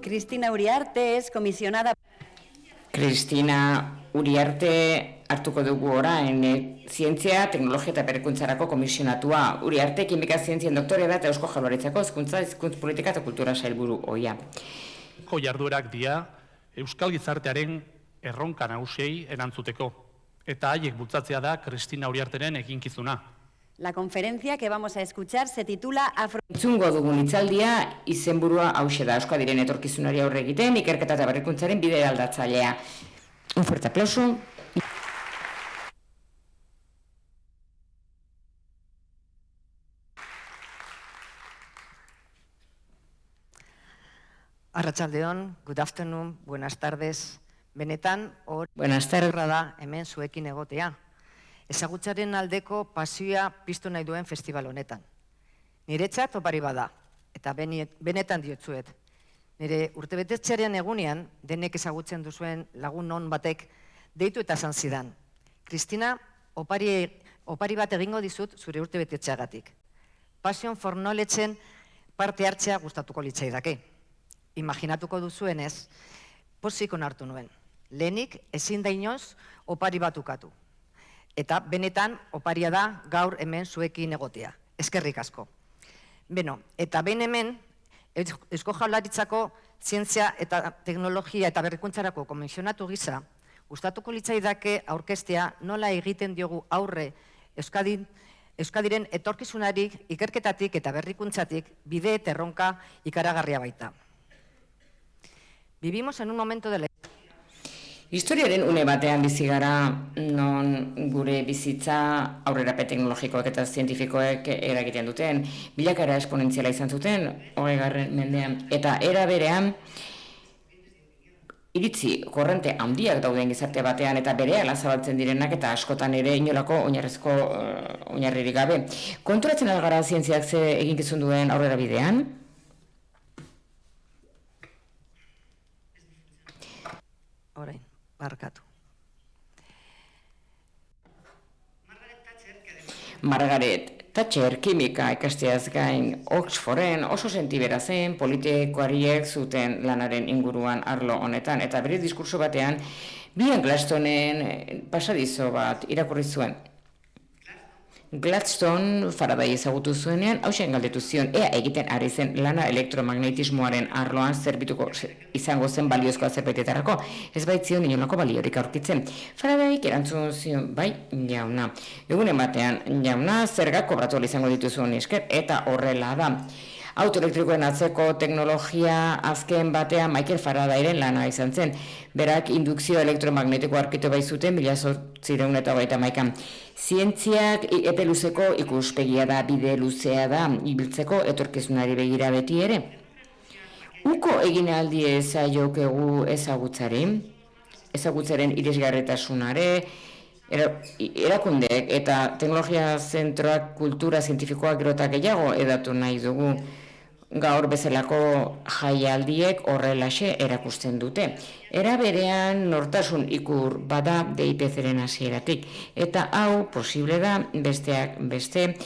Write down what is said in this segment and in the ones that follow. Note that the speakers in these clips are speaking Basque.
Cristina Uriarte es comisionada. Cristina Uriarte hartuko dugu orain zientzia, teknologia eta berrikuntzarako komisionatua. Uriarte kimika zientzien doktorea da eta Eusko Jaurlaritzako hezkuntza, hizkuntza politika eta kultura sailburu ohia. Jarduerak dira euskal gizartearen erronka nagusiei erantzuteko eta haiek bultzatzea da Cristina Uriarteren eginkizuna. La conferencia que vamos a escuchar se titula Entzungo dugun hitzaldia izenburua hauxe da Euskadiren etorkizunari aurre egiten ikerketa eta berrikuntzaren bide aldatzailea. Un fuerte aplauso. Arratsaldeon, good afternoon, buenas tardes. Benetan, Buenas tardes. da hemen zuekin egotea. Ezagutzaren aldeko pasioa piztu nahi duen festival honetan. Niretzat opari bada, eta benetan diotzuet. Nire urtebetetzearen egunean, denek ezagutzen duzuen lagun non batek, deitu eta esan zidan. Cristina, opari bat egingo dizut zure urtebetetzeagatik. Passion for Knowledge-en parte hartzea gustatuko litzaidake. Imaginatuko duzuenez, pozik onartu nuen. Lehenik ezin da inoz opari bat ukatu. Eta benetan oparia da gaur hemen zuekin egotea. Eskerrik asko. Beno, eta behin hemen Eusko Jaurlaritzako zientzia eta teknologia eta berrikuntzarako komisionatu gisa, gustatuko litzaidake aurkeztea nola egiten diogu aurre Euskadiren etorkizunari ikerketatik eta berrikuntzatik bide eta erronka ikaragarria baita. Vivimos en un momento de la Historiaren une batean bizi gara non gure bizitza aurrerapen teknologikoek eta zientifikoek eragiten duten, bilakaera esponentziala izan zuten 20. mendean eta era berean iritzi korrente handiak dauden gizarte batean eta berehala zabaltzen direnak eta askotan ere inolako oinarririk gabe. Konturatzen algara zientziak ze eginkizun duen aurrera bidean? Orain, barkatu. Margaret Thatcher kimika ikasteaz gain Oxforden oso sentibera zen politikoariek zuten lanaren inguruan arlo honetan eta bere diskurso batean Bian Gladstonen pasadizo bat irakurri zuen. Gladstone Faraday ezagutu zuenean hausen galdetu zion ea egiten ari zen lana elektromagnetismoaren arloan zerbituko izango zen baliozkoa zerbaitetarako, ez baitzion inolako baliorik aurkitzen. Faradayk erantzun zion, bai, jauna. Egunen batean, jauna, zergak kobratu izango dituzuen esker, eta horrela da. Autoelektrikoen atzeko teknologia azken batean Michael Faradayren lana izan zen. Berak indukzio elektromagnetiko aurkitu baitzuten 1821an. Zientziak epe luzeko ikuspegia da, bide luzea da, ibiltzeko etorkizunari begira beti ere. Uko egin aldi ezaiokegu ezagutzaren irisgarritasunare, erakundeek eta teknologia zentroak kultura zientifikoak gerotak gehiago edatu nahi dugu. Gaur bezalako jaialdiek horrelaxe erakusten dute. Era berean nortasun ikur bada DIPC-ren hasieratik eta hau posible da besteak beste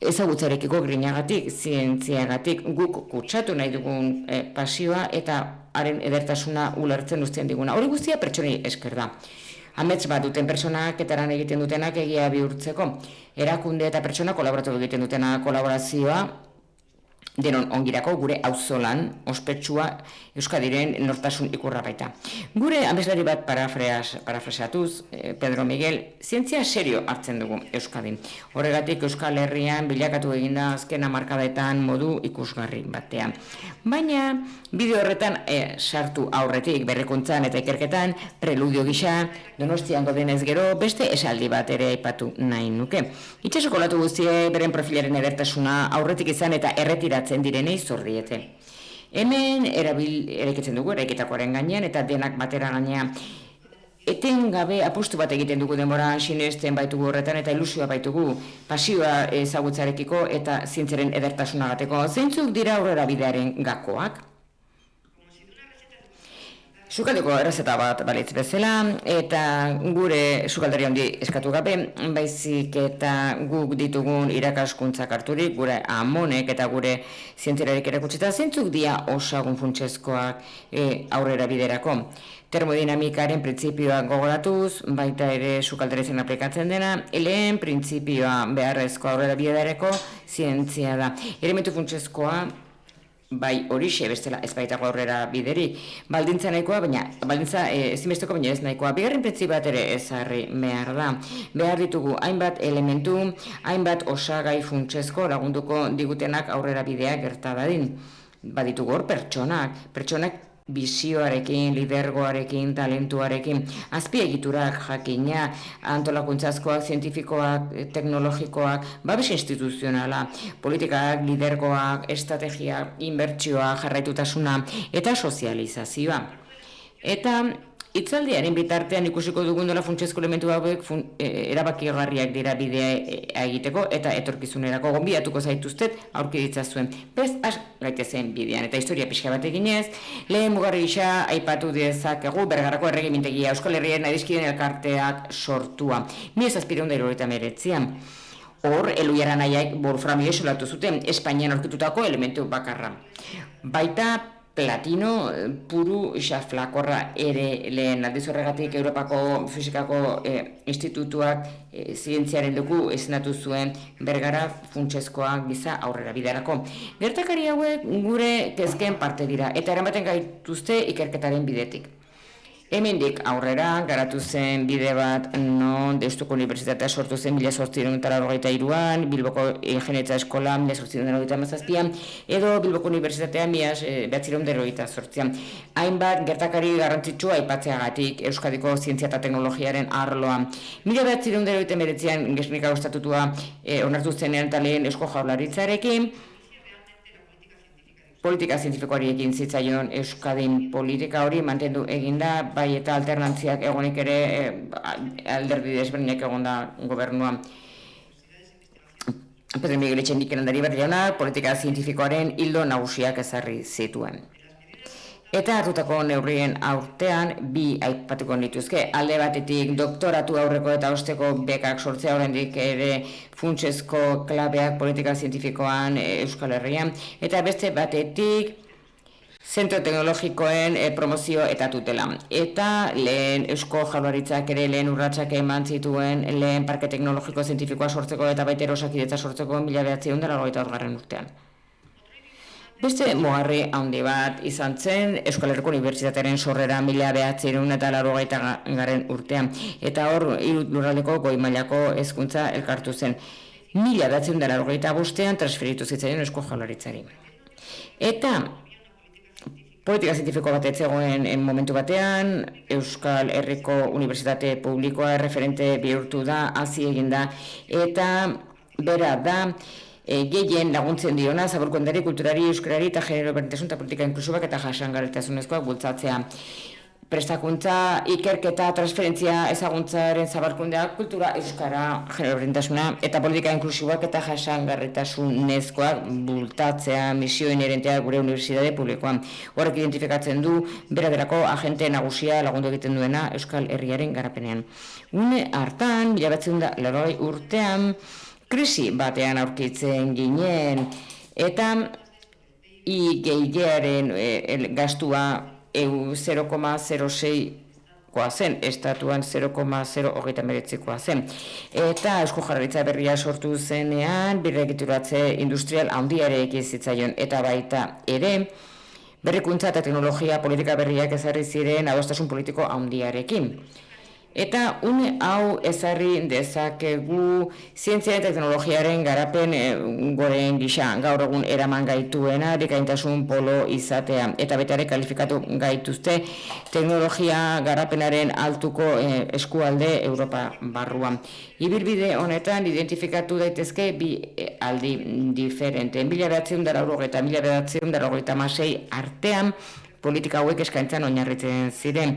ezagutzarekiko grinagatik, zientziagatik guk kutsatu nahi dugun pasioa eta haren edertasuna ulertzen uzten diguna. Hori guztia pertsonei esker da. Amets bat duten pertsonak eta lan egiten dutenak egia bihurtzeko. Erakunde eta pertsona kolaboratu egiten dutena kolaborazioa denon ongirako gure auzolan ospetsua Euskadiren nortasun ikurra baita. Gure abeslari bat parafrasatuz, Pedro Miguel, zientzia serio hartzen dugu Euskadin. Horregatik Euskal Herrian bilakatu eginda azken hamarkadetan modu ikusgarri batean. Baina bideo horretan sartu aurretik berrikuntzan eta ikerketan preludio gisa Donostiango denez gero beste esaldi bat ere aipatu nahi nuke. Itsasoko olatu guztie beren profilaren edertasuna aurretik izan eta erretiratzen direnei zor diete. Hemen eraikitzen dugu eraikitakoaren gainean eta denak batera gainean etengabe apustu bat egiten dugu denboran sinesten baitugu horretan eta ilusioa baitugu pasioa ezagutzarekiko eta zientziaren edertasunagateko. Zeintzuk dira aurrera bidearen gakoak? Sukaldeko errezeta bat balitz bezala, eta gure sukaldari handi eskatu gabe, baizik eta guk ditugun irakaskuntzak harturik, gure amonek eta gure zientzialarik erakutsita, zeintzuk dia osagun funtsezkoak aurrera biderako. Termodinamikaren printzipioak gogoratuz, baita ere sukaldarezen aplikatzen dena, lehen printzipioa beharrezko aurrera biderako zientzia da. Elementu funtsezkoa, bai horixe bestela ez baitako aurrera biderik. Baldintza nahikoa, baldintza ezinbesteko baina ez nahikoa. Bigarren printzipio bat ere ezarri behar da. Behar ditugu hainbat elementu, hainbat osagai funtsezko lagunduko digutenak aurrera bidea gerta dadin. Baditugu hor pertsonak bizioarekin, lidergoarekin, talentuarekin, azpiegiturak jakina, antolakuntzazkoak, zientifikoak, teknologikoak, babes instituzionala, politikak, lidergoak, estrategiak, inbertsioa, jarraitutasuna eta sozializazioa. Eta hitzaldiaren bitartean ikusiko dugun dola funtsezko elementu hauek erabakigarriak dira bidea egiteko eta etorkizunerako gonbidatuko zaituztet aurki ditzazuen. Bez, gaitezen bidean eta historia pixka bat eginez, lehen mugarri gisa aipatu dezakegu Bergarako erregimentegia Euskal Herriaren adiskideen elkarteak sortua. 1779an. Hor, Eluiara nahiak wolframio isolatu zuten Espainian aurkitutako elementu bakarra. Baita platino puru xaflakorra ere lehen aldiz horregatik Europako Fisikako Institutuak zientziaren dugu esnatu zuen Bergara funtsezkoa giza aurrera biderako. Gertakari hauek gure kezken parte dira eta eramaten gaituzte ikerketaren bidetik. Hemendik aurrera garatu zen bide bat non Deustuko Unibertsitatea sortu zen 1893an, Bilboko Ingeniaritza Eskola 1897an, edo Bilboko Unibertsitatea 1928an. Hainbat gertakari garrantzitsua aipatzeagatik Euskadiko zientzia eta teknologiaren arloan. 1989an Gernika Estatutua onartu zenean eta lehen Eusko Jaurlaritzarekin, politika zientifikoari egin zitzaion Euskadin politika hori mantendu eginda, bai eta alternantziak egonik ere alderdi desberdinak egonda gobernua. Pedro Miguel Etxendik erandari bat jaunak politika zientifikoaren hildo nagusiak ezarri zituen. Eta hartutako neurrien aurtean bi aipatuko nituzke. Alde batetik doktoratu aurreko eta osteko bekak sortzea oraindik ere funtsezko klabeak politika zientifikoan Euskal Herrian. Eta beste batetik zentro teknologikoen promozio eta tutela. Eta lehen Eusko Jaurlaritzak ere lehen urratsak eman zituen lehen parke teknologiko zientifikoa sortzeko eta baita Osakidetza sortzeko 1991 urtean. Beste mugarri handi bat izan zen Euskal Herriko Unibertsitatearen sorrera 1980 urtean. Eta hor, lurraldeko goi mailako hezkuntza elkartu zen. 1985an transferitu zitzaion Eusko Jaurlaritzari. Eta politika zientifiko bat ez zegoen momentu batean, Euskal Herriko Unibertsitate Publikoa referente bihurtu da, hazi egin da, eta bera da, gehien laguntzen diona, zaborkondari, kulturari, euskarari eta genero berdintasun eta politika inklusibak eta jasangarritasunezkoak bultzatzea. Prestakuntza, ikerketa, transferentzia, ezaguntzaren zabarkundea, kultura, euskara, genero berdintasuna eta politika inklusiboak eta jasangarritasunezkoak bultatzea misio inherentea gure unibertsitate publikoan. Horrek identifikatzen du beraderako agente nagusia lagundu egiten duena Euskal Herriaren garapenean. Une hartan, 1980 urtean, krisi batean aurkitzen ginen eta IGIaren gastua 0,06koa zen, estatuan 0,039koa zen. Eta Eusko Jaurlaritza berria sortu zenean, birregituratze industrial handiarekin zitzaion eta baita ere, berrikuntza eta teknologia politika berriak ezarri ziren adostasun politiko handiarekin. Eta une hau ezarri dezakegu zientzia eta teknologiaren garapen goren gisa, gaur egun eraman gaituena, bikaintasun polo izatea. Eta betare kalifikatu gaituzte teknologia garapenaren altuko eskualde Europa barruan. Ibilbide honetan identifikatu daitezke bi aldi diferente. 1980 eta 1986 artean politika hauek eskaintzan oinarritzen ziren.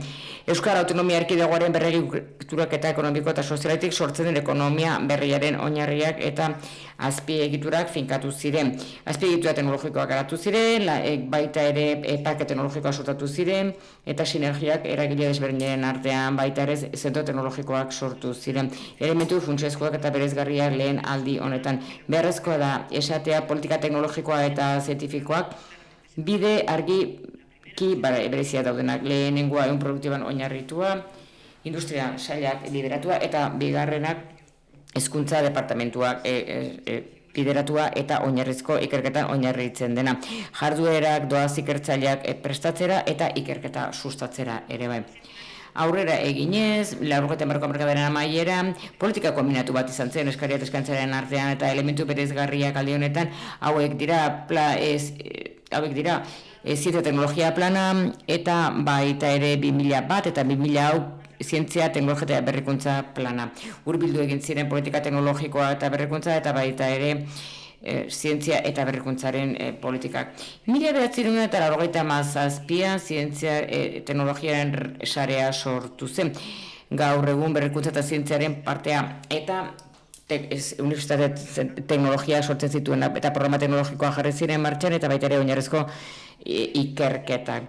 Euskal Autonomia Erkidegoaren berregiturak eta ekonomiko eta sozialetik sortzen den ekonomia berriaren oinarriak eta azpiegiturak finkatu ziren. Azpiegitura teknologikoak garatu ziren, baita ere parke teknologikoak sortatu ziren, eta sinergiak eragile desberdinen artean baita ere zentro teknologikoak sortu ziren. Elementu funtsezkoak eta berezgarriak lehen aldi honetan. Beharrezkoa da esatea politika teknologikoa eta zientifikoak bide argiki berezia daudenak. Lehenengoa ehun produktiboan oinarritua, industria sailak lideratua eta bigarrenak hezkuntza departamentuak bideratua eta oinarrizko ikerketan oinarritzen dena. Jarduerak doaz ikertzaileak prestatzera eta ikerketa sustatzera ere bai. Aurrera eginez, 80. hamarkadaren amaieran, politika kombinatu bat izan zen eskaria eta eskaintzaren artean eta elementu berezgarriak aldi honetan hauek dira zientzia teknologia plana eta baita ere 2001 eta 2000 zientzia, teknologia eta berrikuntza plana. Hurbildu egin ziren politika teknologikoa eta berrikuntza eta baita ere zientzia eta berrikuntzaren politikak. 1997an zientzia teknologiaren sarea sortu zen. Gaur egun berrikuntza eta zientziaren partea eta unibertsitate teknologia sortzen zituen eta programa teknologikoa jarri ziren martxan eta baita ere oinarrizko ikerketak.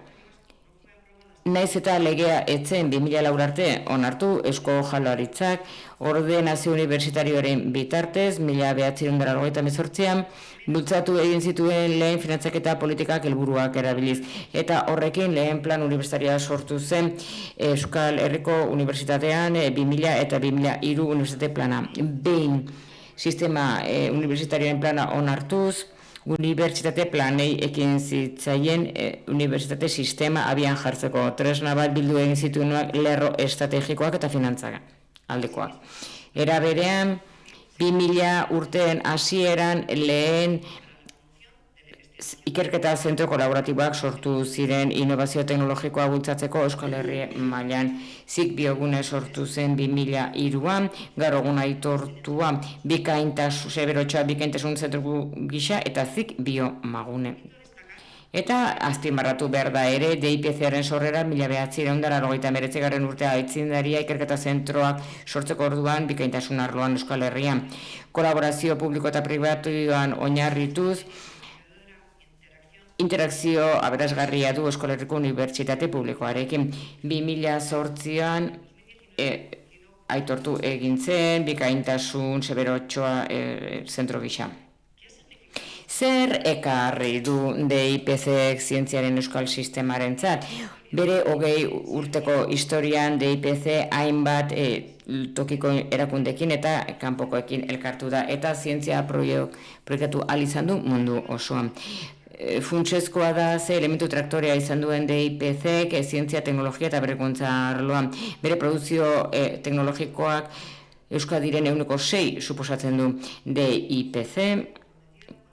Naiz eta legea etzen 2004 arte onartu Eusko Jaurlaritzak ordenazio unibertsitarioaren bitartez 1998an bultzatu egin zituen lehen finantzaketa politikak helburuak erabiliz eta horrekin lehen plan unibertsitarioa sortu zen Euskal Herriko Unibertsitatean 2000 eta 2003 unibertsitate plana. Behin sistema unibertsitarioen plana onartuz unibertsitate planei ekin zitzaien unibertsitate sistema abian jartzeko. Tresna bat bildu egin zituenak lerro estrategikoak eta finantzak aldekoak. Era berean, 2000 urteen hasieran lehen ikerketa zentro kolaboratiboak sortu ziren innovazio teknologikoa bultzatzeko Euskal Herri mailan. Zik biogune sortu zen 2003an, gaur egun aitortua bikaintasun zentro gisa eta zik biomagune. Eta azpimarratu behar da ere, DIPC-aren sorrera 1989 urtea aitzindaria ikerketa zentroak sortzeko orduan bikaintasun arloan Euskal Herrian. Kolaborazio publiko eta pribatuan oinarrituz, interakzio aberasgarria du Euskal Herriko Unibertsitate Publikoarekin. 2008an aitortu egin zen bikaintasun Seberotxoa zentro gisa. Zer ekarri du DIPC zientziaren euskal sistemarentzat? Bere 20 urteko historian DIPC hainbat tokiko erakundekin eta kanpokoekin elkartu da eta zientzia proiektu ahal izan du mundu osoan. Funtsezkoa da ze elementu traktorea izan duen DIPC, zientzia, teknologia eta berrikuntza arloan. Bere produzio teknologikoak Euskadiren 6% suposatzen du. DIPC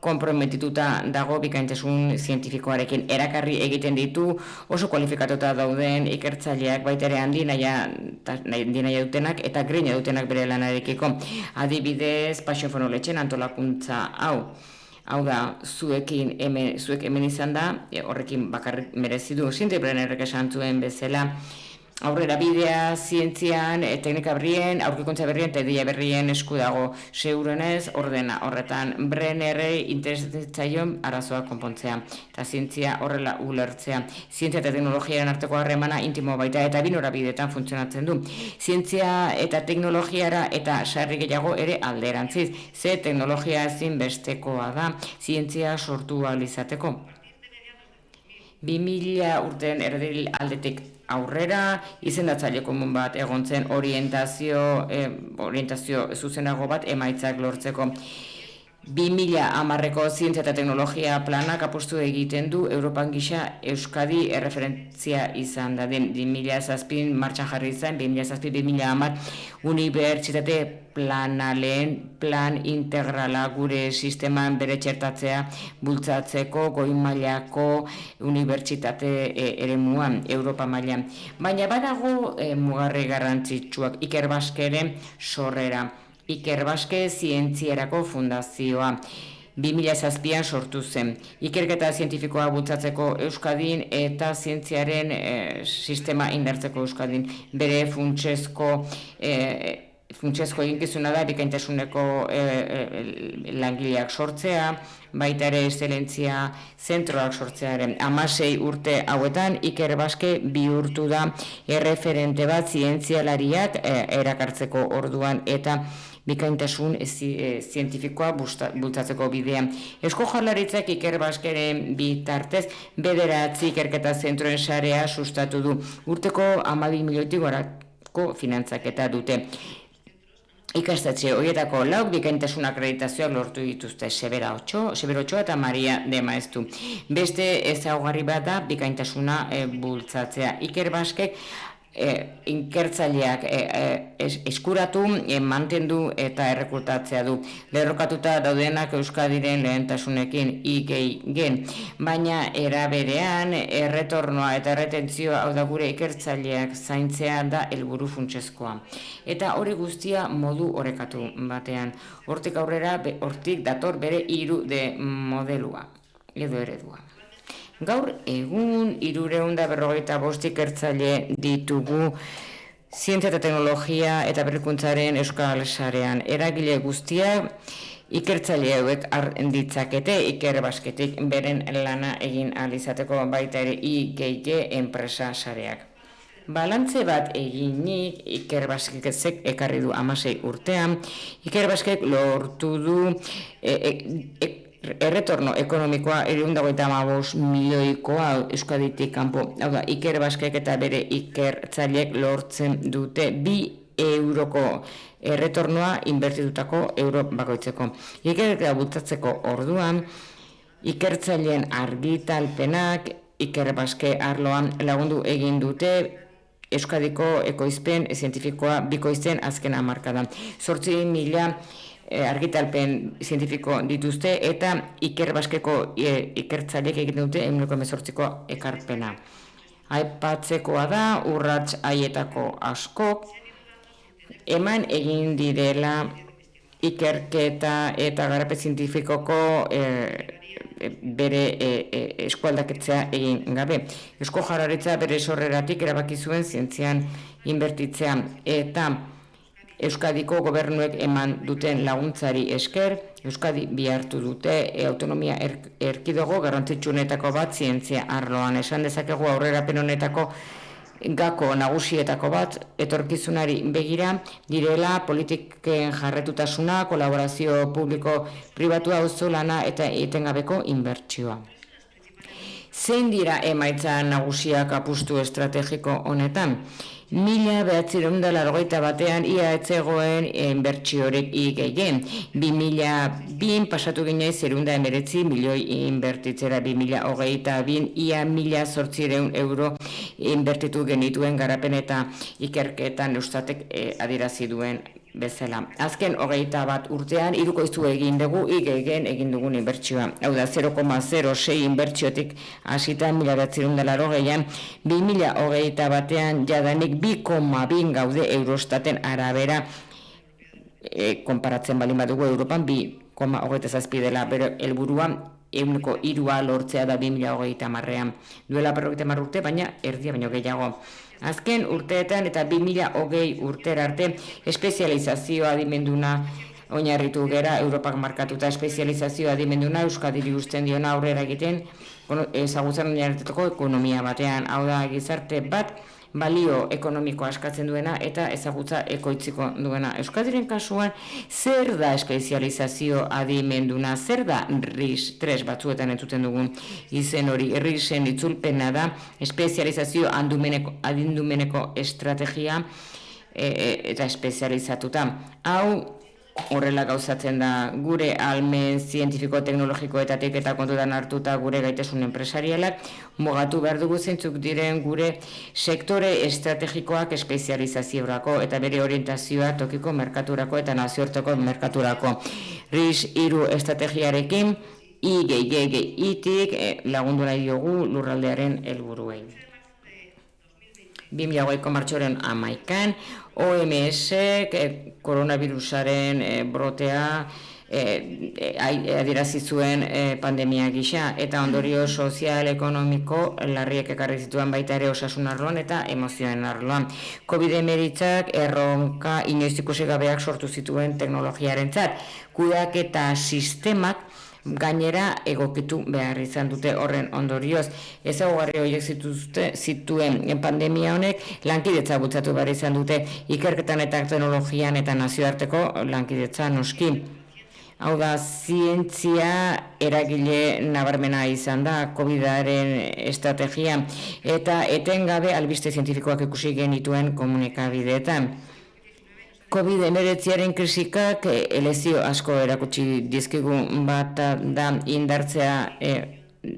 konprometituta dago bikaintasun zientifikoarekin. Erakarri egiten ditu oso kualifikatuta dauden ikertzaileak baita ere handi nahi dutenak eta grina dutenak bere lanarekiko. Adibidez, Pasio Fonoletxen antolakuntza hau. Hau da, zuek hemen izan da, horrekin bakarrik merezi du. Zientibrenerrek esan zuen bezala, aurrera bidea, zientzian, teknika berrien, aurkikuntza berrien eta ideia berrien esku dago segurenez ordena horretan. Brennerrei interesatzen arazoak konpontzea eta zientzia horrela ulertzea. Zientzia eta teknologiaren arteko harremana intimo baita eta binorabideetan funtzionatzen du. Zientzia eta teknologiara eta sarri gehiago ere alderantziz. Ze teknologia ezin bestekoa da zientzia sortu ahal izateko. 2000 urteen erdil aldetik aurrera, izendatzaile komun bat egon zen orientazio zuzenago bat emaitzak lortzeko. 2010ko zientzia eta teknologia planak apostu egiten du Europan gisa Euskadi erreferentzia izan da den 2007 martxan jarri izan, 2007-2010 unibertsitate planalen plan integrala gure sisteman bere txertatzea bultzatzeko goi mailako unibertsitate eremuan Europa mailan. Baina badago mugarri garrantzitsuak Iker Baskeren sorrera. Iker Baske Zientzierako Fundazioa. 2007an sortu zen. Ikerketa zientifikoa bultzatzeko Euskadin eta zientziaren sistema indartzeko Euskadin. Bere funtsezko eginkizuna da bikaintasuneko langileak sortzea, baita ere eszelentzia zentroak sortzearen 16 urte hauetan Iker Baske bihurtu da erreferente bat zientzialariak erakartzeko orduan eta bikaintasun zientifikoa bultzatzeko bidean. Eusko Jaurlaritzak Iker Baskeren bitartez 9 ikerketa zentroen sarea sustatu du. Urteko 12 milioitik gorako finantzaketa dute. Ikastetxe horietako 4 bikaintasun akreditazioak lortu dituzte Severo Otxoa eta Maria de Maeztu. Beste ezaugarri bat da bikaintasuna bultzatzea. Iker Baskek ikertzaileak eskuratu, mantendu eta errekrutatzea du. Lerrokatuta daudenak Euskadiren lehentasunekin IGIgen, baina era berean erretornoa eta erretentzioa, hau da gure ikertzaileak zaintzea da helburu funtsezkoa. Eta hori guztia modu orekatu batean. Hortik aurrera, hortik dator bere 3D modelua edo eredua. Gaur egun 355 ikertzaile ditugu zientzia eta teknologia eta berrikuntzaren euskal sarean. Eragile guztiak ikertzaile hauek har ditzakete Iker Basketik beren lana egin ahal izateko, baita ere IGG enpresa sareak. Balantze bat eginik Iker Baskek ekarri du 16 urtean. Iker Baskek lortu du erretorno ekonomikoa 355 milioikoa Euskaditik kanpo. Hau da, Iker Baskek eta bere ikertzaileek lortzen dute 2 euroko erretornoa inbertitutako euro bakoitzeko. Ikerketa bultzatzeko orduan, ikertzaileen argitalpenak Iker Baske arloan lagundu egin dute Euskadiko ekoizpen zientifikoa bikoizten azken hamarkadan. 8.000 argitalpen zientifiko dituzte eta Iker Baskeko ikertzaileek egiten dute 118ko ekarpena. Aipatzekoa da urrats haietako askok eman egin direla ikerketa eta garapen zientifikoko bere eskualdaketzea egin gabe. Eusko Jaurlaritza bere sorreratik erabaki zuen zientzian inbertitzea eta Euskadiko gobernuek eman duten laguntzari esker, Euskadi bihartu dute autonomia erkidego garrantzitsuenetako bat zientzia arloan. Esan dezakegu aurrerapen honetako gako nagusietako bat etorkizunari begira direla politiken jarretutasuna, kolaborazio publiko-pribatua auzolana eta etengabeko inbertsioa. Zein dira emaitza nagusiak apustu estrategiko honetan? 1981 ia etzegoen inbertsiorik IGIgen. 2002 pasatu ginei 019 milioi inbertitzera, 2022 ia 1.800 euro inbertitu genituen garapen eta ikerketan Eustatek adierazi duen bezala. Azken 21 urtean hirukoiztu egin dugu IGIgen egin dugun inbertsioa. Hau da 0,06 inbertsiotik hasita 1980an 2021 jadanik 2,2 gaude Eurostaten arabera konparatzen balin badugu Europan 2,27 dela, bero helburua 1,3 lortzea da 2030an. Duela 50 urte, baina erdia baino gehiago. Azken urteetan eta 2020 urtera arte espezializazio adimenduna oinarritu gera, Europak markatuta espezializazio adimenduna Euskadiri uzten diona aurrera egiten ezagutzen oinarritutako ekonomia batean. Hau da, gizarte bat balio ekonomikoa askatzen duena eta ezagutza ekoitziko duena. Euskadiren kasuan, zer da espezializazio adimenduna, zer da RIS 3 batzuetan entzuten dugun izen hori. RISen itzulpena da espezializazio adindumeneko estrategia eta espezializatuta. Hau horrela gauzatzen da gure ahalmen zientifiko teknologikoetatik eta kontutan hartuta gure gaitasun enpresarialak mugatu behar dugu zeintzuk diren gure sektore estrategikoak espezializaziorako eta bere orientazioa tokiko merkaturako eta nazioarteko merkaturako. RIS 3 estrategiarekin IGItik lagundu nahi diogu lurraldearen helburuei. 2020ko martxoaren 11an OMS koronavirusaren brotea adierazi zuen pandemia gisa, eta ondorio sozial, ekonomiko, larriek ekarri zituen baita ere osasun arloan eta emozioen arloan. COVID-19 erronka inoiz ikusi gabeak sortu zituen teknologiarentzat. Kudeaketa sistemak gainera egokitu behar izan dute horren ondorioz. Ezaugarri horiek zituen pandemia honek lankidetza bultzatu behar izan dute, ikerketan eta teknologian eta nazioarteko lankidetza noski. Hau da, zientzia eragile nabarmena izan da COVID-aren estrategia eta etengabe albiste zientifikoak ikusi genituen komunikabideetan. COVID-19 krisikak lezio asko erakutsi dizkigu, bat da indartzea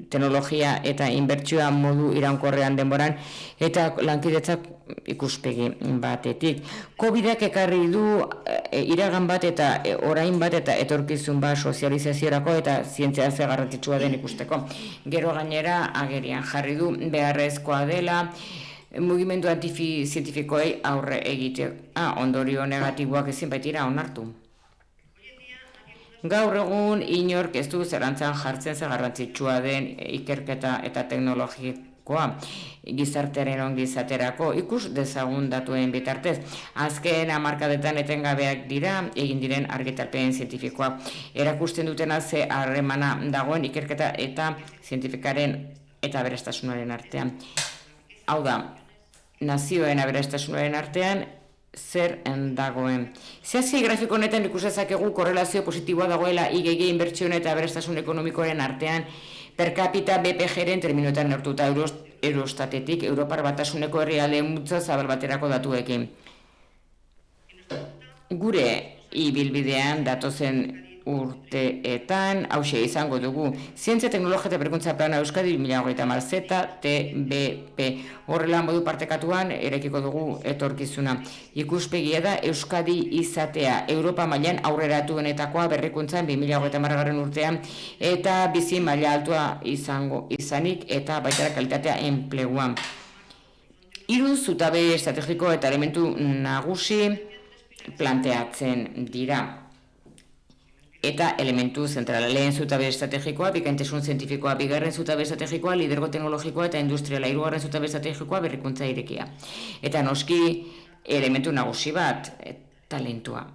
teknologia eta inbertsioa modu iraunkorrean denboran eta lankidetzak ikuspegi batetik. COVID-ak ekarri du iragan bat eta orain bat eta etorkizun bat sozializaziorako eta zientzia ze garrantzitsua den ikusteko. Gero gainera agerian jarri du beharrezkoa dela mugimendu antizientifikoei aurre egitea, ondorio negatiboak ezin baitira onartu. Gaur egun inork ez du zerantzan jartzen ze garrantzitsua den ikerketa eta teknologikoa gizartearen ongizaterako ikus dezagun datuen bitartez. Azken hamarkadetan etengabeak dira egin diren argitalpen zientifikoak. Erakusten dutena ze harremana dagoen ikerketa eta zientifikaren eta aberastasunaren artean. Hau da, nazioen aberastasunaren artean zer dagoen. Zehazki grafiko honetan ikusezakegu korrelazio positiboa dagoela IGG inbertsioen eta aberastasun ekonomikoaren artean per capita BPG-ren terminoetan neurtuta Eurostatetik Europar Batasuneko herrialde multzo zabal baterako datuekin. Gure ibilbidean datozen urteetan hauxe izango dugu. Zientzia, teknologia eta berrikuntza plana Euskadi 2030 ZTBP. Horrela modu partekatuan erekiko dugu etorkizuna. Ikuspegia da Euskadi izatea Europa mailan aurreratuenetakoa berrikuntzan 2030 urtean eta bizi maila altua izanik eta baita kalitatea enpleguan. 3 zutabe estrategiko eta elementu nagusi planteatzen dira. Eta elementu zentrala, lehen zutabe estrategikoa, bikaintasun zientifikoa, bigarren zutabe estrategikoa, lidergo teknologikoa eta industriala, 3. zutabe estrategikoa, berrikuntza irekia. Eta noski elementu nagusi bat, talentua.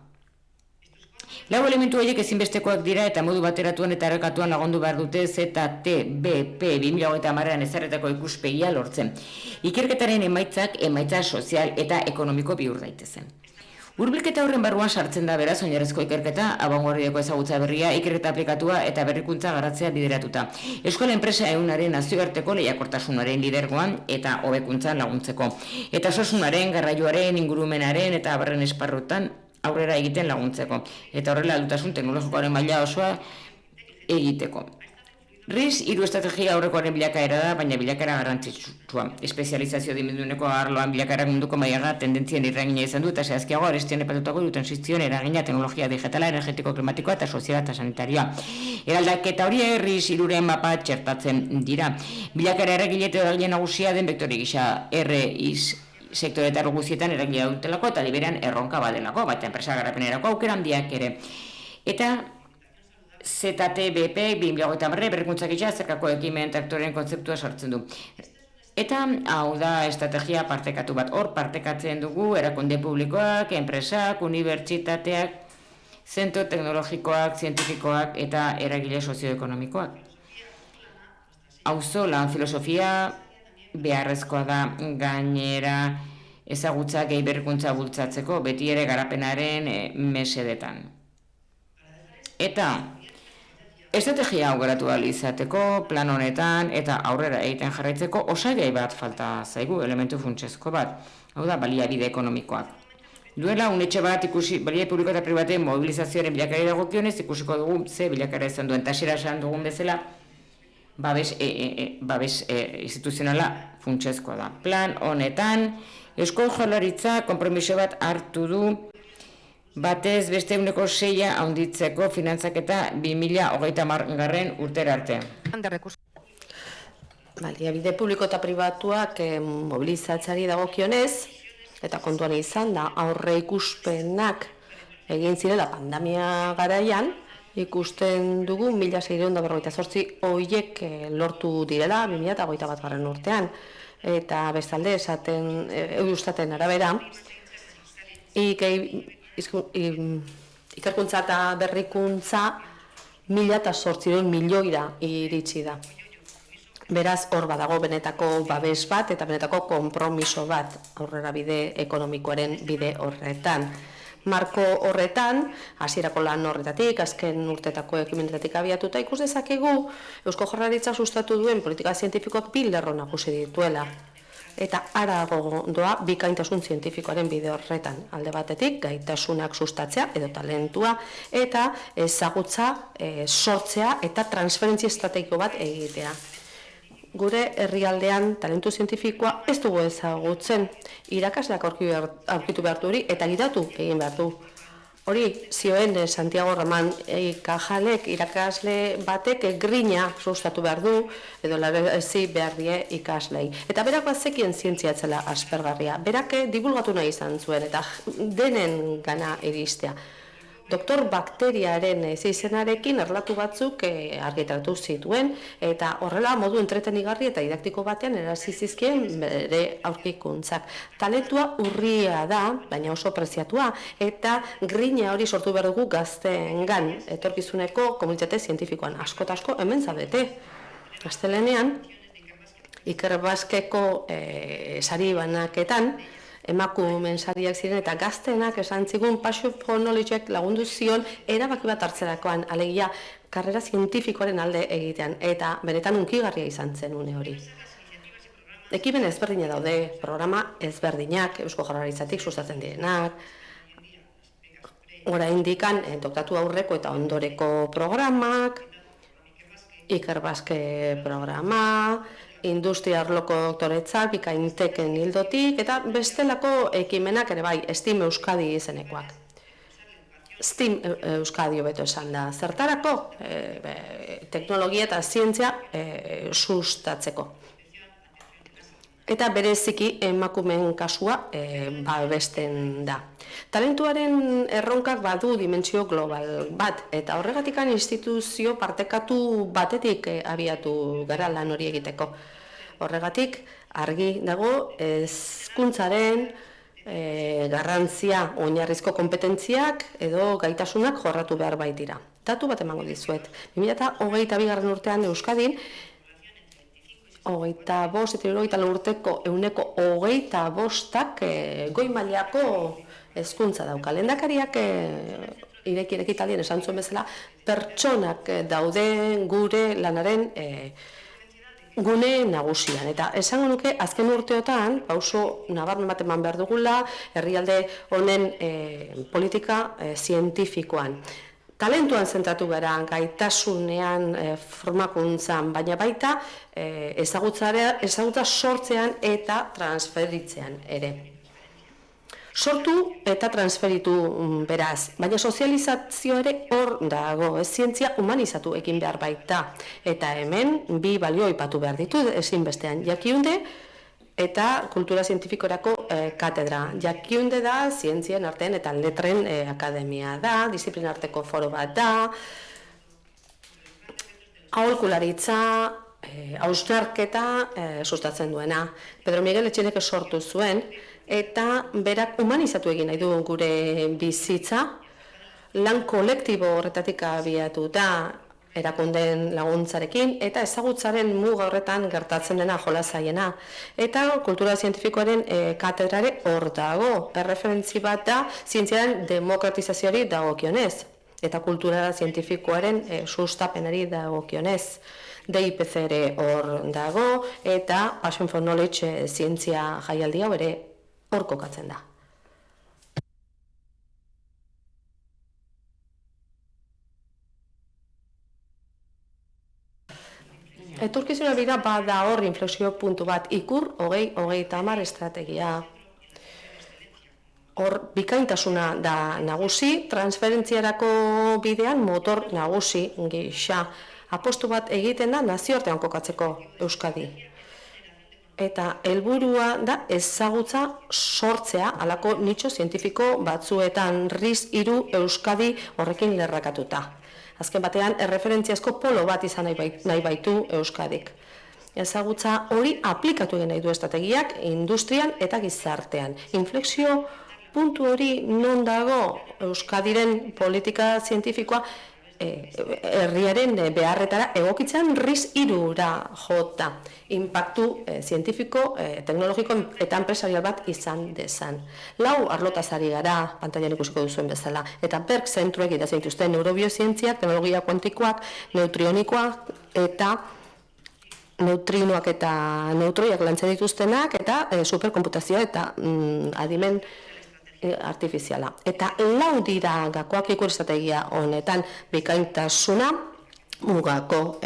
4 elementu horiek ezinbestekoak dira eta modu bateratuan eta errekatuan lagundu behar dute ZTBP 2030an ezarritako ikuspegia lortzen. Ikerketaren emaitza sozial eta ekonomiko bihur daitezen. Hurbilketa horren barruan sartzen da beraz oinarrizko ikerketa, abangoardiako ezagutza berria, ikerketa aplikatua eta berrikuntza garatzea bideratuta. Euskal enpresa ehunaren nazioarteko lehiakortasunaren lidergoan eta hobekuntzan laguntzeko. Eta osasunaren, garraioaren, ingurumenaren eta abarren esparrutan aurrera egiten laguntzeko. Eta horrela aldutasun teknologikoaren maila osoa egiteko. RIS 3 estrategia aurrekoaren bilakaera da, baina bilakaera garrantzitsua. Espezializazio dimenduneko arloan bilakaera munduko mailaga tendentzien eragina izan du eta zehazkiago arestion epatutako duten trantsizioen eragina teknologia digitala, energetiko, klimatikoa eta soziala eta sanitarioa. Eraldaketa hori RIS 3-ren mapa txertatzen dira. Bilakaera eragile eta eragile nagusia den bektore gisa RIS sektoretar guztietan eragilea dutelako eta liberean erronka badelako, baita enpresa garapenerako aukera handiak ere. Eta ZTBP 2030 berrikuntzak itxea zerkako ekimen traktoren kontzeptua sortzen du. Eta hau da estrategia partekatu bat. Hor partekatzen dugu erakunde publikoak, enpresak, unibertsitateak, zentro teknologikoak, zientifikoak eta eragile sozioekonomikoak. Auzolan filosofia beharrezkoa da gainera ezagutza gehi berrikuntza bultzatzeko beti ere garapenaren mesedetan. Eta estrategia aukeratu ahal izateko plan honetan eta aurrera egiten jarraitzeko osagai bat falta zaigu, elementu funtsezko bat. Hau da, baliabide ekonomikoak. Duela, unetxe bat ikusi, baliabide publiko eta pribateen mobilizazioaren bilakari dagokionez ikusiko dugu ze bilakara izan duen. Tasera esan dugun bezala, babes instituzionala funtsezkoa da. Plan honetan, Eusko Jaurlaritza konpromiso bat hartu du batez beste 6% handitzeko finantzaketa 2030 urtera arte. Baliabide publiko eta pribatuak mobilizatzeari dagokionez, eta kontuan izan da aurre ikuspenak egin zirela pandemia garaian, ikusten dugu 1648 horiek lortu direla 2021 urtean. Eta bestalde esaten Eurostaten arabera, ikerkuntza eta berrikuntza 1.800 milioira iritsi da. Beraz, hor badago benetako babes bat eta benetako konpromiso bat aurrera bide ekonomikoaren bide horretan. Marko horretan, hasierako lan horretatik, azken urtetako ekimenetatik abiatuta, ikus dezakegu Eusko Jaurlaritzak sustatu duen politika zientifikoak bi lerro nagusi dituela. Eta harago doa bikaintasun zientifikoaren bide horretan. Alde batetik, gaitasunak sustatzea edo talentua eta ezagutza sortzea eta transferentzia estrategiko bat egitea. Gure herrialdean talentu zientifikoa ez dugu ezagutzen, irakasleak aurkitu behar du hori eta gidatu egin behar du. Hori, zioen Santiago Roman Cajalek irakasle batek grina sustatu behar du, edo larezi behar die ikaslei. Eta berak bazekien zientzia zela aspergarria. Berak divulgatu nahi izan zuen eta denen gana iristea. Doktor bakteriaren izenarekin erlatu batzuk argitaratu zituen eta horrela modu entretenigarri eta didaktiko batean erasi zizkien bere aurkikuntzak. Talentua urria da, baina oso preziatua, eta grina hori sortu behar dugu gazteengan etorkizuneko komunitate zientifikoan. Asko eta asko hemen zaudete. Gaztelenean, Iker Baskeko sari banaketan, emakumeen sariak ziren eta gazteenak esan zigun Passion for Knowledgeek lagundu zion erabaki bat hartzerakoan, alegia karrera zientifikoaren alde egitean, eta benetan hunkigarria izan zen une hori. Ekimen ezberdina daude, programa ezberdinak, Eusko Jaurlaritzatik sustatzen direnak, oraindikan doktatu aurreko eta ondoreko programak, Iker Baske programa, industria arloko doktoretzak, bikainteken hildotik, eta bestelako ekimenak ere bai, STEAM Euskadi izenekoak. STEAM Euskadi hobeto esan da, zertarako teknologia eta zientzia sustatzeko. Eta bereziki emakumeen kasua babesten da. Talentuaren erronkak badu dimentsio global bat, eta horregatikan instituzio partekatu batetik abiatu gara lan hori egiteko. Horregatik argi dago hezkuntzaren garrantzia, oinarrizko kompetentziak edo gaitasunak jorratu behar baitira. Datu bat emango dizuet. 2022 urtean Euskadin 25 urteko 25% goi mailako hezkuntza dauka. Lehendakariak ireki taldien esan zuen bezala, pertsonak daude gure lanaren gune nagusian. Eta esango nuke azken urteotan, pauso nabarmen bat eman behar dugula, herrialde honen politika zientifikoan. Talentuan zentratu gara, gaitasunean, formakuntzan, baina baita ezagutza sortzean eta transferitzean ere. Sortu eta transferitu beraz, baina sozializazio ere hor dago, zientzia humanizatu egin behar baita. Eta hemen bi balio aipatu behar ditu ezinbestean, jakiunde eta kultura zientifikorako katedra. Jakiunde da, zientzien artean eta letren akademia da, disiplina arteko foro bat da, aholkularitza, hausnarketa sustatzen duena. Pedro Miguel Etxenek sortu zuen, eta berak humanizatu egin nahi du gure bizitza, lan kolektibo horretatik abiatuta, erakundeen laguntzarekin, eta ezagutzaren muga horretan gertatzen dena jolasaiena. Eta kultura zientifikoaren katedrare hor dago, erreferentzi bat da zientziaren demokratizazioari dagokionez, eta kultura zientifikoaren sustapenari dagokionez. DIPC ere hor dago, eta Passion for Knowledge zientzia jaialdi hau ere hor kokatzen da. Etorkizuna bira bada hor inflexio puntu bat, ikur 20-30 estrategia. Hor bikaintasuna da nagusi, transferentziarako bidean motor nagusi gisa. Apostu bat egiten da nazioartean kokatzeko Euskadi. Eta helburua da ezagutza sortzea halako nitxo zientifiko batzuetan RIS 3 Euskadi horrekin lerrakatuta. Azken batean, erreferentziazko polo bat izan nahi baitu Euskadik. Ezagutza hori aplikatu egin nahi du estrategiak industrian eta gizartean. Inflexio puntu hori non dago Euskadiren politika zientifikoa herriaren beharretara egokitzen RIS-3ra jota. Impactu zientifiko, teknologiko eta enpresarial bat izan dezan. 4 arlotaz ari gara, pantailan ikusiko duzuen bezala. Eta Berk zentruek idazten dituzten neurobiozientziak, teknologia kuantikoak, neutrionikoak eta neutrinoak eta neutroiak lantzen dituztenak eta superkomputazioa eta adimen artifiziala. Eta 4 dira gakoak ikur estrategia honetan bikaintasuna mugako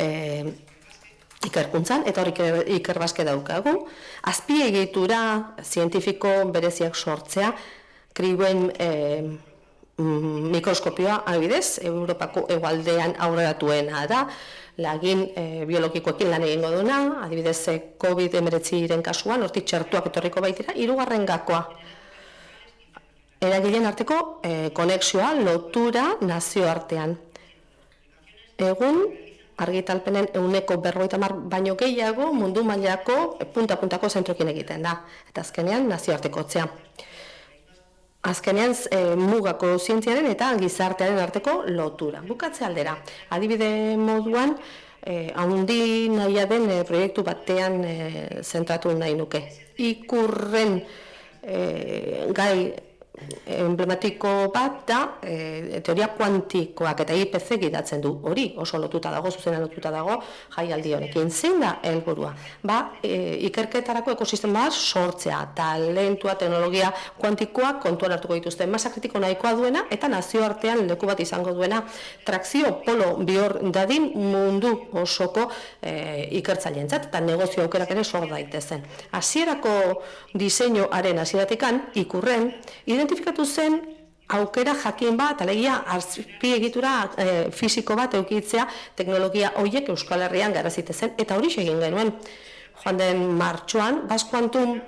ikerkuntzan, eta hori ikerbazke daukagu. Azpiegitura zientifiko bereziak sortzea, kriben mikroskopioa, adibidez, Europako hegoaldean aurreratuena da, lagin biologikoekin lan egingo duna, adibidez COVID-19 kasuan, hortik txertuak etorriko baitira, 3. gakoa. Eragileen arteko konexioa, lotura nazioartean. Egun, argitalpenen 50% baino gehiago mundu mailako punta-puntako zentroekin egiten da. Eta azkenean nazioartekotzea. Azkenean mugako zientziaren eta gizartearen arteko lotura. Bukatze aldera. Adibide moduan, handi nahia den proiektu batean zentratu nahi nuke. Ikurren gai emblematiko bat da teoria kuantikoak eta IPC gidatzen du. Hori oso lotuta dago, zuzena lotuta dago jaialdi honekin. Zein da helburua? Ikerketarako ekosistema sortzea, talentua, teknologia kuantikoak kontuan hartuko dituzten masa kritiko nahikoa duena eta nazioartean leku bat izango duena trakzio polo bihur dadin mundu osoko ikertzaileentzat eta negozio aukerak ere sor daitezen. Hasierako diseinuaren hasieratikan Ikurren identifikatu zen aukera jakin bat, alegia azpiegitura fisiko bat eukitzea teknologia horiek Euskal Herrian garazitezen, eta hori egin genuen. Joan den martxoan, Basque Quantum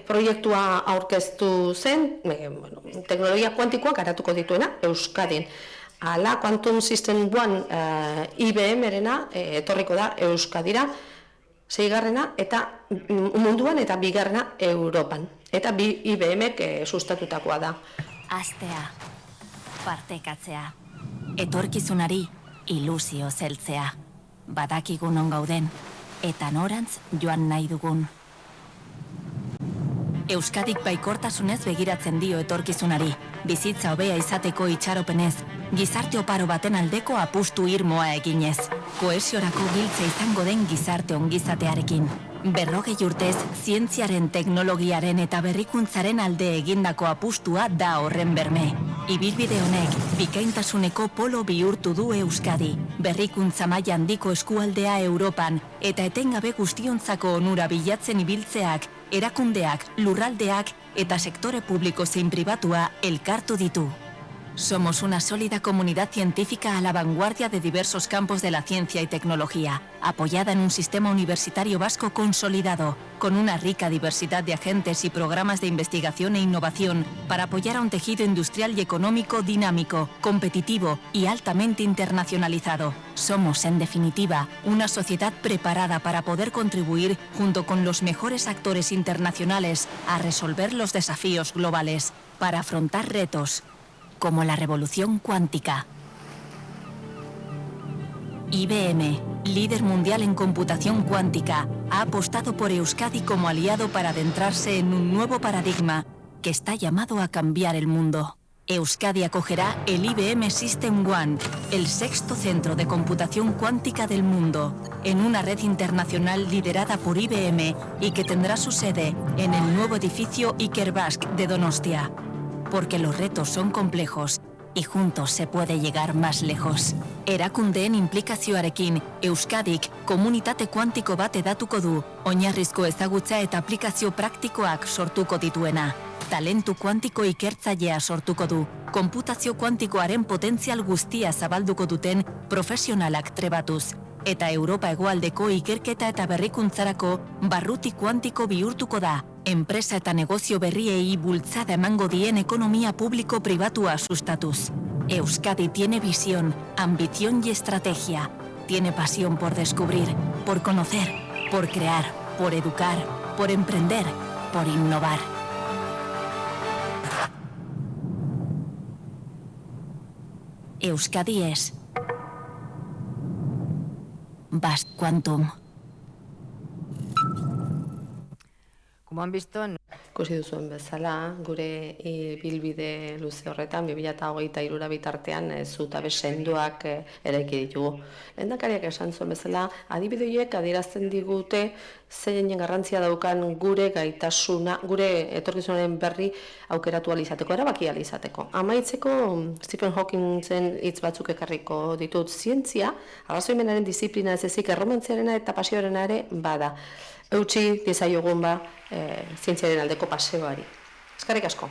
proiektua aurkeztu zen, teknologia kuantikoa garatuko dituena Euskadin. Hala, Quantum System 1 IBM-erena etorriko da Euskadira, 6. eta munduan eta 2. Europan. Eta IBM-ek sustatutakoa da. Astea, partekatzea, etorkizunari ilusio zeltzea. Badakigu non gauden, eta norantz joan nahi dugun. Euskadik baikortasunez begiratzen dio etorkizunari, bizitza hobea izateko itxaropenez, gizarte oparo baten aldeko apustu irmoa eginez, kohesiorako giltza izango den gizarte ongizatearekin. 40 urtez, zientziaren, teknologiaren eta berrikuntzaren alde egindako apustua da horren berme. Ibilbide honek, bikaintasuneko polo bihurtu du Euskadi, berrikuntza maila handiko eskualdea Europan, eta etengabe guztiontzako onura bilatzen ibiltzeak, erakundeak, lurraldeak eta sektore publiko zein pribatua elkartu ditu. Somos una sólida comunidad científica a la vanguardia de diversos campos de la ciencia y tecnología, apoyada en un sistema universitario vasco consolidado, con una rica diversidad de agentes y programas de investigación e innovación para apoyar a un tejido industrial y económico dinámico, competitivo y altamente internacionalizado. Somos, en definitiva, una sociedad preparada para poder contribuir, junto con los mejores actores internacionales, a resolver los desafíos globales, para afrontar retos como la revolución cuántica. IBM, líder mundial en computación cuántica, ha apostado por Euskadi como aliado para adentrarse en un nuevo paradigma que está llamado a cambiar el mundo. Euskadi acogerá el IBM System One, el 6º centro de computación cuántica del mundo, en una red internacional liderada por IBM y que tendrá su sede en el nuevo edificio Ikerbasque de Donostia. Porque los retos son complejos y juntos se puede llegar más lejos. Erakundeen inplikazioarekin, Euskadik komunitate kuantiko bat edatuko du, oinarrizko ezagutza eta aplikazio praktikoak sortuko dituena. Talentu kuantiko ikertzailea sortuko du, konputazio kuantikoaren potentzial guztia zabalduko duten profesionalak trebatuz. Eta Europa hegoaldeko ikerketa eta berrikuntzarako barruti kuantiko bihurtuko da, enpresa eta negozio berriei bultzada emango dien ekonomia publiko pribatua sustatuz. Euskadi tiene visión, ambición y estrategia. Tiene pasión por descubrir, por conocer, por crear, por educar, por emprender, por innovar. Euskadi es Basque Quantum. Como han visto, Ikusi duzuen bezala, gure bilbide luze horretan, 2023 bitartean zutabe sendoak eraiki ditugu. Lehendakariak esan zuen bezala, adibide horiek adierazten digute zein garrantzia daukan gure gaitasuna, gure etorkizunaren berri aukeratu ahal izateko, erabaki ahal izateko. Amaitzeko Stephen Hawkingen hitz batzuk ekarriko ditut, zientzia, arrazoimenaren disiplina ez ezik erromantziarena eta pasioarena ere bada. Eutsi diezaiogun zientziaren aldeko paseoari. Eskerrik asko.